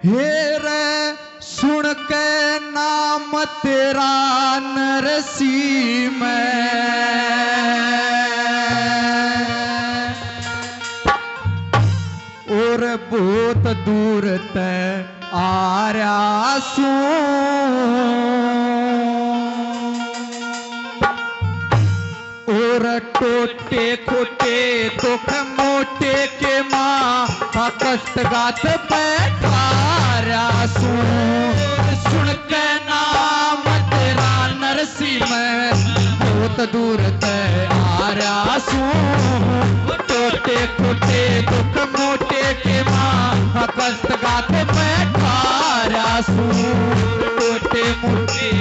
हे रे सुन के नाम तेरा नरसी में और बहुत दूर तक आर्या सू और टोटे खोटे दुख मोटे के माँ कष्ट गात बैठारा सुन के नाम तेरा नरसी में बहुत दूर तय आर्या टोटे खोटे दुख मोटे के माँ कष्ट गात बैठारा टोटे मोटे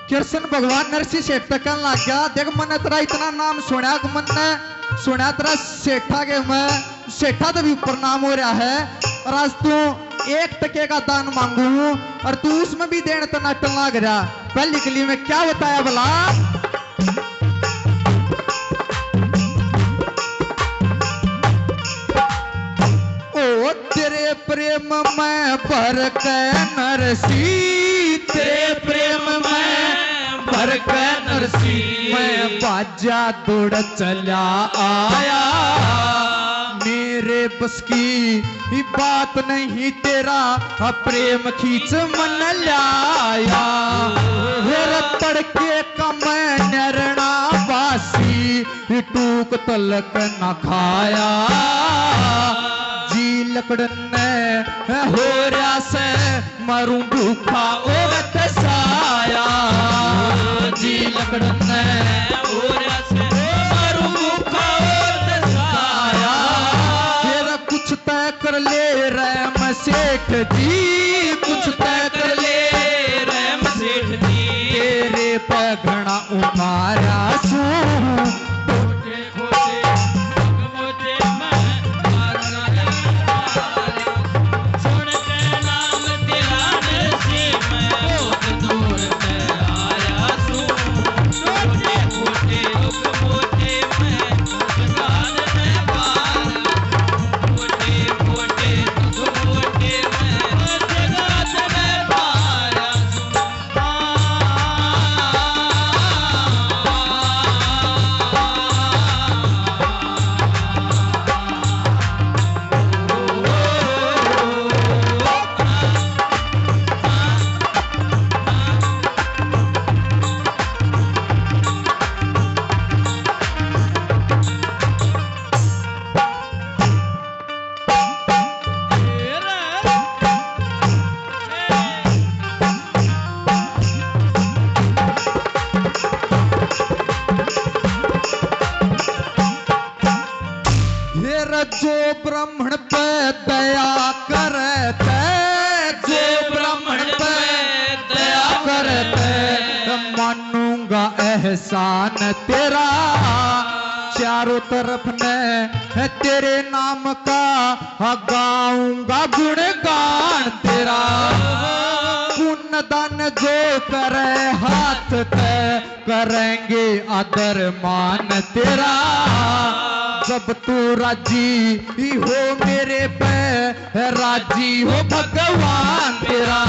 कृष्ण भगवान नरसी सेठ तक कहने लग गया देख मैंने तेरा इतना नाम सुना मैंने सुना तेरा सेठा के मैं सेठा तो भी ऊपर नाम हो रहा है और आज तू 1 टके का दान मांगू और तू उसमें भी देने तो नाटन लग रहा पहली कली में क्या बताया भला ओ तेरे प्रेम में भर के नरसी तेरे प्रेम में भर के नरसी मैं बाजा दौड़ चला आया मेरे बस की बात नहीं तेरा प्रेम खींच मन लाया तड़के का मैं नरना बासी टूक तलक न खाया जी लकड़न हो रहा से मरूं भूखा औरत साया जी लकड़न हो रहा से मरूं भूखा औरत साया फिर कुछ तय कर ले रैम सेठ जी कुछ तय कर ले रैम सेठ जी तेरे पे घड़ा उतारा सू जो ब्राह्मण पे दया करते जो ब्राह्मण पे दया करते मानूंगा एहसान तेरा चारों तरफ ने तेरे नाम का गाऊंगा गुणगान तेरा पुण्य दान जो करे हाथ पे करेंगे आदर मान तेरा जब तू राजी हो मेरे पे राजी हो भगवान तेरा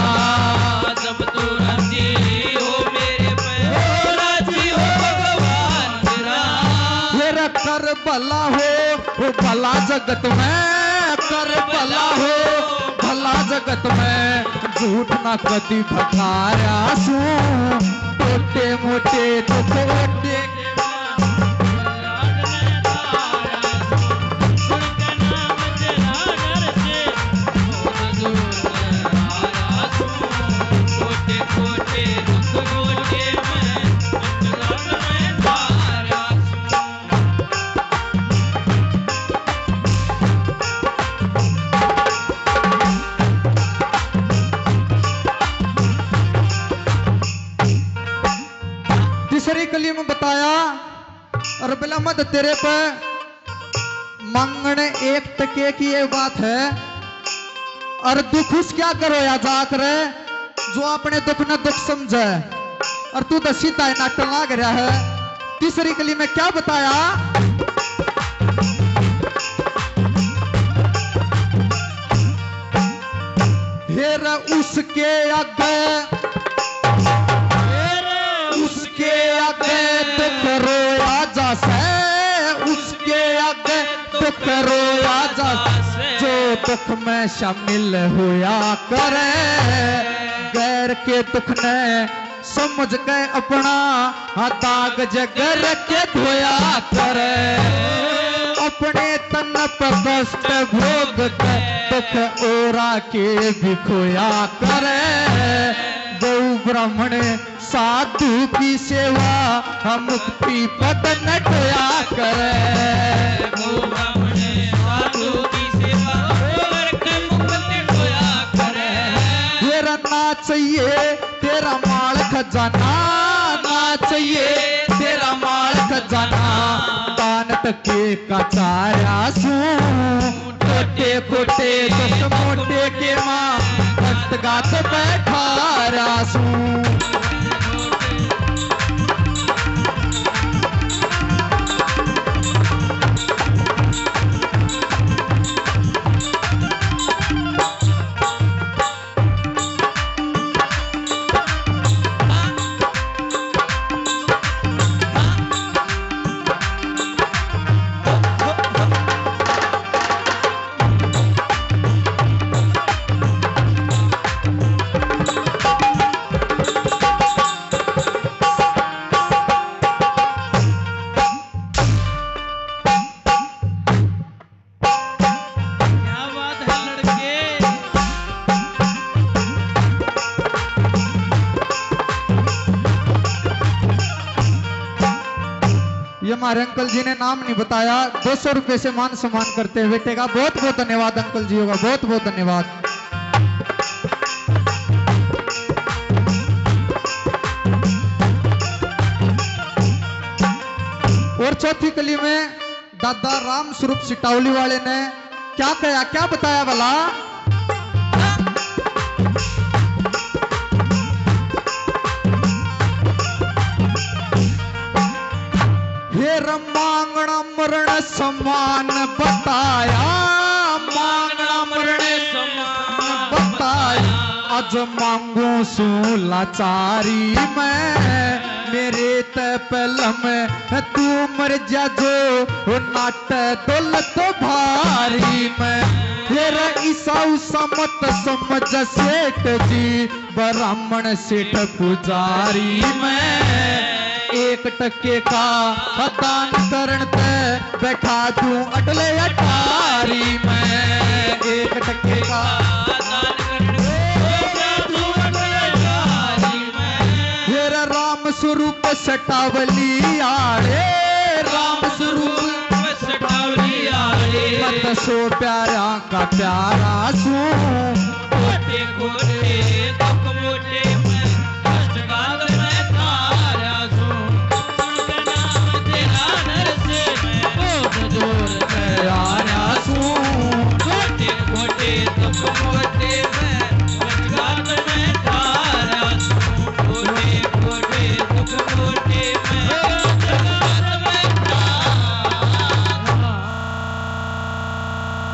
जब तू राजी हो मेरे पे राजी हो भगवान तेरा मेरा कर भला हो भला जगत में कर भला हो भला जगत में झूठ ना कदी भकारा सू टोटे मोटे टोटे तीसरी कली में बताया और बिला मत तेरे पे मांगण एक टके की ये बात है और दुख उस क्या करो या जाकर जो अपने दुख न दुख समझे और तू तो सीता नाटक लाग रहा है। तीसरी कली में क्या बताया फिर उसके आगे दुख रोया जासे उसके आगे दुख रोया जासे जो दुख में शामिल होया करे गैर के दुख ने समझ के अपना दाग जगर के धोया करे अपने तन पर कष्ट भोग के दुख ओरा के भी खोया करे गौ ब्राह्मण साधु की सेवा मुक्ति पद न टोया करे गौ ब्राह्मण साधु की सेवा करके मुक्ति टोया करे तेरा ना चाहिए तेरा माल खजाना ना चाहिए तेरा माल खजाना दान टके का चारा सू टोटे कोटे दुख मोटे के माँ कष्ट गात बैठा रासू हमारे अंकल जी ने नाम नहीं बताया 200 रुपए से मान सम्मान करते हैं बेटे का बहुत बहुत धन्यवाद अंकल जी होगा बहुत बहुत धन्यवाद। और चौथी कली में दादा राम स्वरूप सिटावली वाले ने क्या कहा क्या बताया भला मांगना मरण समान बताया मांगना मरण समान बताया आज मांगू सू लाचारी मैं मेरे तलम तू मर जा जो नाट दौलत भारी मैं फिर ईसा उसा मत समझ सेठ जी ब्राह्मण सेठ पुजारी मैं एक टके का दान करण ते बैठा दूं अटले अटारी मैं एक टके का दान करने बैठा दूं अटले अटारी मैं फिर राम स्वरूप सटावली आड़े राम स्वरूप सटावली आड़े मत सो प्यारा का प्यारा सू कोटे कोटे